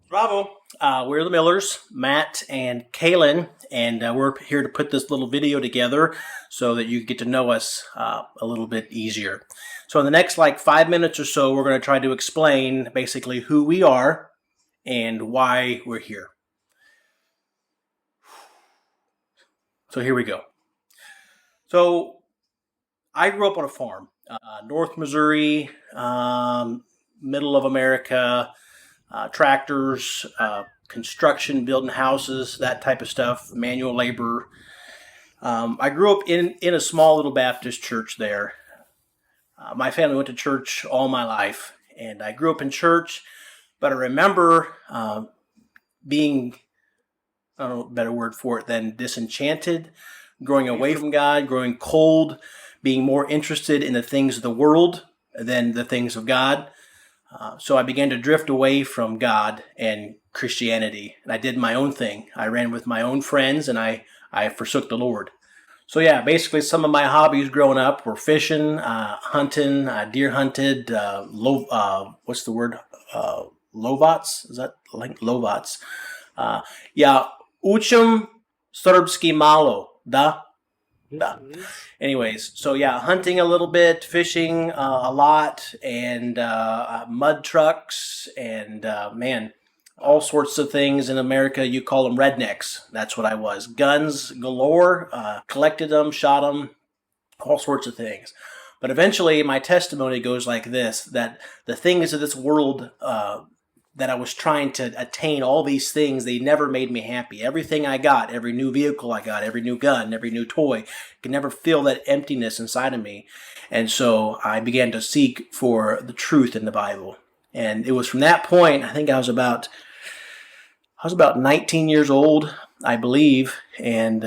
Bravo. We're the Millers, Matt and Kaylin, and we're here to put this little video together so that you get to know us a little bit easier. So in the next 5 minutes or so, we're going to try to explain basically who we are and why we're here. So here we go. So I grew up on a farm, North Missouri, middle of America. Tractors, construction, building houses, that type of stuff, manual labor. I grew up in a small little Baptist church there. My family went to church all my life, and I grew up in church, but I remember being, I don't know a better word for it than disenchanted, growing away from God, growing cold, being more interested in the things of the world than the things of God. So I began to drift away from God and Christianity, and I did my own thing. I ran with my own friends, and I forsook the Lord. So yeah, basically some of my hobbies growing up were fishing, hunting, deer hunted, what's the word? Lovots? Is that like Lovots? Yeah, učim srpski malo, da? Da. Anyways, so yeah, hunting a little bit, fishing a lot, and mud trucks, and man, all sorts of things in America. You call them rednecks. That's what I was. Guns galore, collected them, shot them, all sorts of things. But eventually, my testimony goes like this: that the things of this world that I was trying to attain, all these things, they never made me happy. Everything I got, every new vehicle I got, every new gun, every new toy, could never fill that emptiness inside of me. And so I began to seek for the truth in the Bible. And it was from that point, I think I was about 19 years old, I believe, and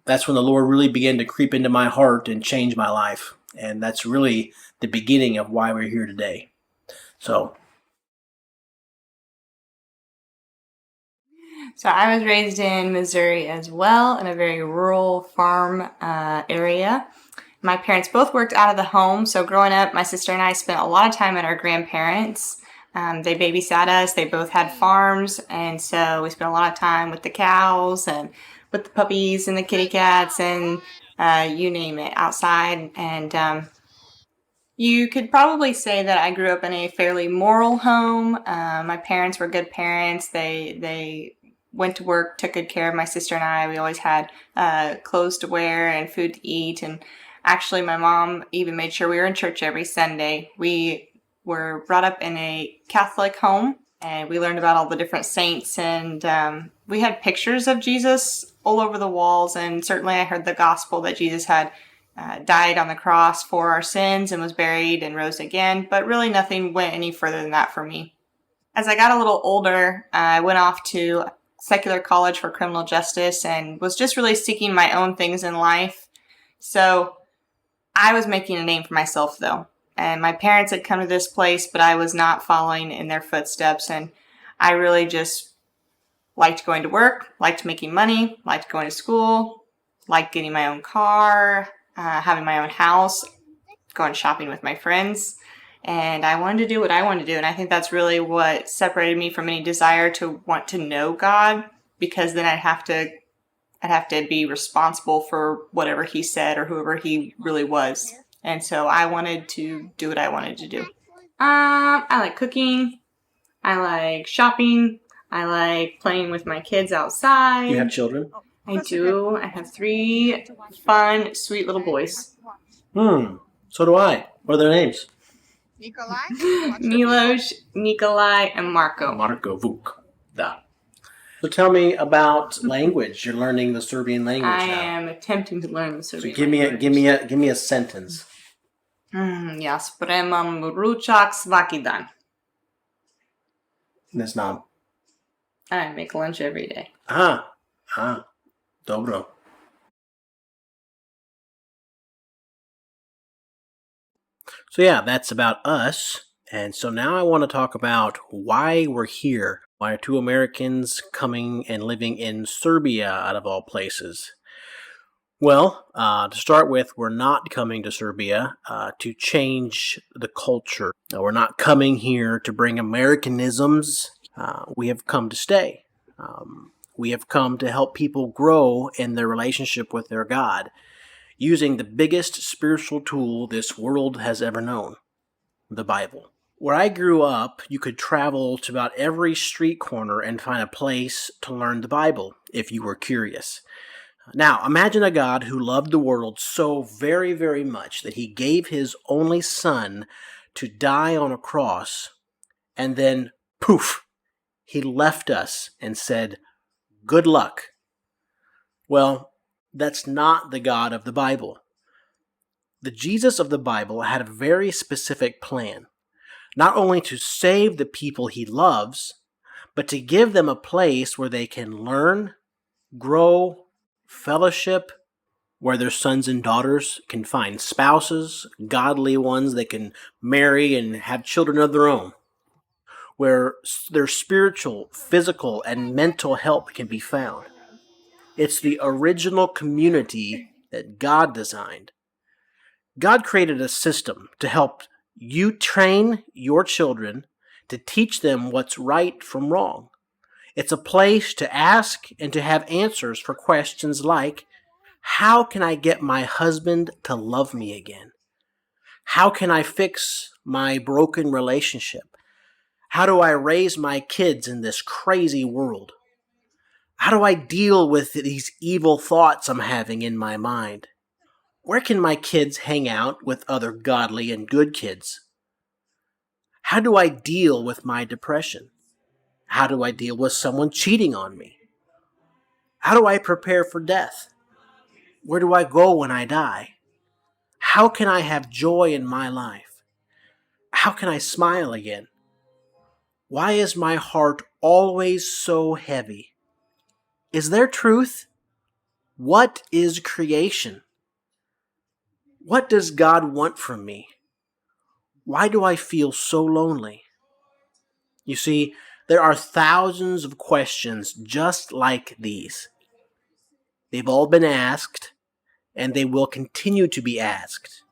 that's when the Lord really began to creep into my heart and change my life. And that's really the beginning of why we're here today. So I was raised in Missouri as well, in a very rural farm area. My parents both worked out of the home, so growing up, my sister and I spent a lot of time at our grandparents'. They babysat us. They both had farms, and so we spent a lot of time with the cows and with the puppies and the kitty cats and you name it, outside. And you could probably say that I grew up in a fairly moral home. My parents were good parents. They went to work, took good care of my sister and I. We always had clothes to wear and food to eat. And actually, my mom even made sure we were in church every Sunday. We were brought up in a Catholic home, and we learned about all the different saints. And we had pictures of Jesus all over the walls. And certainly I heard the gospel that Jesus had died on the cross for our sins and was buried and rose again. But really nothing went any further than that for me. As I got a little older, I went off to secular college for criminal justice and was just really seeking my own things in life. So I was making a name for myself, though. And my parents had come to this place, but I was not following in their footsteps. And I really just liked going to work, liked making money, liked going to school, liked getting my own car, having my own house, going shopping with my friends. And I wanted to do what I wanted to do. And I think that's really what separated me from any desire to want to know God, because then I'd have to be responsible for whatever he said or whoever he really was. And so I wanted to do what I wanted to do. I like cooking. I like shopping. I like playing with my kids outside. you have children? I do. I have 3 fun, sweet little boys. So do I. What are their names? Milos, Nikolai, and Marco. Marco Vuk. Da. So tell me about language. You're learning the Serbian language I now. am attempting to learn the Serbian So give me a sentence. Ja spremam ručak svaki dan. Ne znam. I make lunch every day. Dobro. So yeah, that's about us. And so now I want to talk about why we're here. Why are 2 Americans coming and living in Serbia out of all places? Well, to start with, we're not coming to Serbia to change the culture. We're not coming here to bring Americanisms We have come to stay. We have come to help people grow in their relationship with their God, using the biggest spiritual tool this world has ever known, the Bible. Where I grew up, you could travel to about every street corner and find a place to learn the Bible if you were curious. Now, imagine a God who loved the world so very, very much that he gave his only son to die on a cross, and then, poof, he left us and said, "Good luck." Well, that's not the God of the Bible. The Jesus of the Bible had a very specific plan, not only to save the people he loves, but to give them a place where they can learn, grow, fellowship, where their sons and daughters can find spouses, godly ones they can marry and have children of their own, where their spiritual, physical, and mental help can be found. It's the original community that God designed. God created a system to help you train your children to teach them what's right from wrong. It's a place to ask and to have answers for questions like, how can I get my husband to love me again? How can I fix my broken relationship? How do I raise my kids in this crazy world? How do I deal with these evil thoughts I'm having in my mind? Where can my kids hang out with other godly and good kids? How do I deal with my depression? How do I deal with someone cheating on me? How do I prepare for death? Where do I go when I die? How can I have joy in my life? How can I smile again? Why is my heart always so heavy? Is there truth? What is creation? What does God want from me? Why do I feel so lonely? You see, there are thousands of questions just like these. They've all been asked, and they will continue to be asked.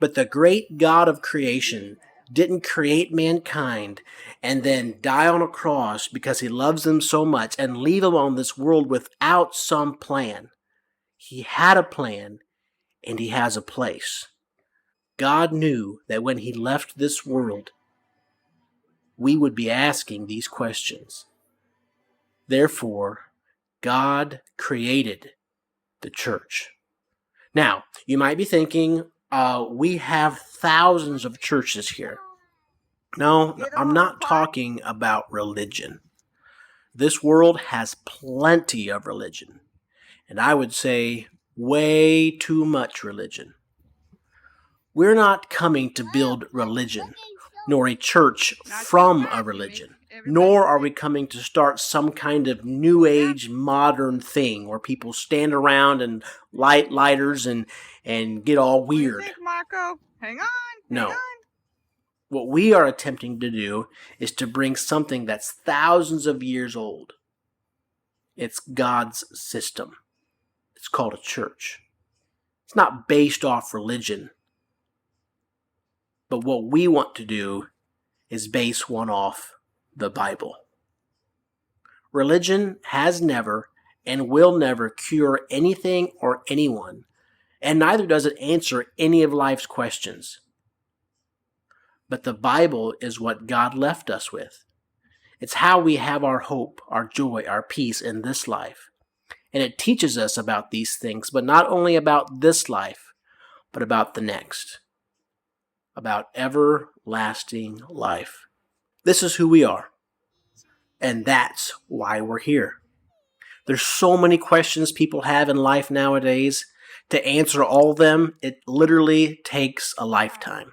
But the great God of creation didn't create mankind and then die on a cross because he loves them so much and leave them on this world without some plan. He had a plan, and he has a place. God knew that when he left this world, we would be asking these questions. Therefore, God created the church. Now, you might be thinking, we have thousands of churches here. No, I'm not talking about religion. This world has plenty of religion, and I would say way too much religion. We're not coming to build religion, nor a church from a religion, nor are we coming to start some kind of new age modern thing where people stand around and light lighters and get all weird. Marco, hang on. No. What we are attempting to do is to bring something that's thousands of years old. It's God's system. It's called a church. It's not based off religion. But what we want to do is base one off the Bible. Religion has never and will never cure anything or anyone, and neither does it answer any of life's questions. But the Bible is what God left us with. It's how we have our hope, our joy, our peace in this life. And it teaches us about these things, but not only about this life, but about the next. About everlasting life. This is who we are. And that's why we're here. There's so many questions people have in life nowadays. To answer all of them, it literally takes a lifetime.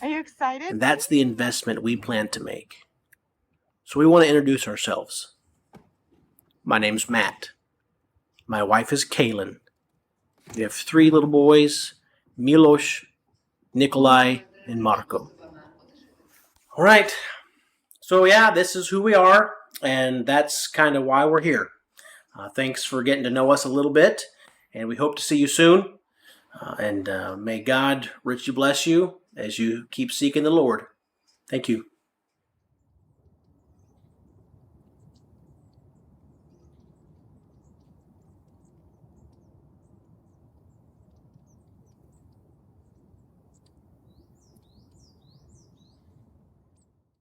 Are you excited? And that's the investment we plan to make. So we want to introduce ourselves. My name's Matt. My wife is Kaylin. We have 3 little boys, Milos, Nikolai, and Marco. All right. So yeah, this is who we are, and that's kind of why we're here. Thanks for getting to know us a little bit, and we hope to see you soon. And may God richly bless you as you keep seeking the Lord. Thank you.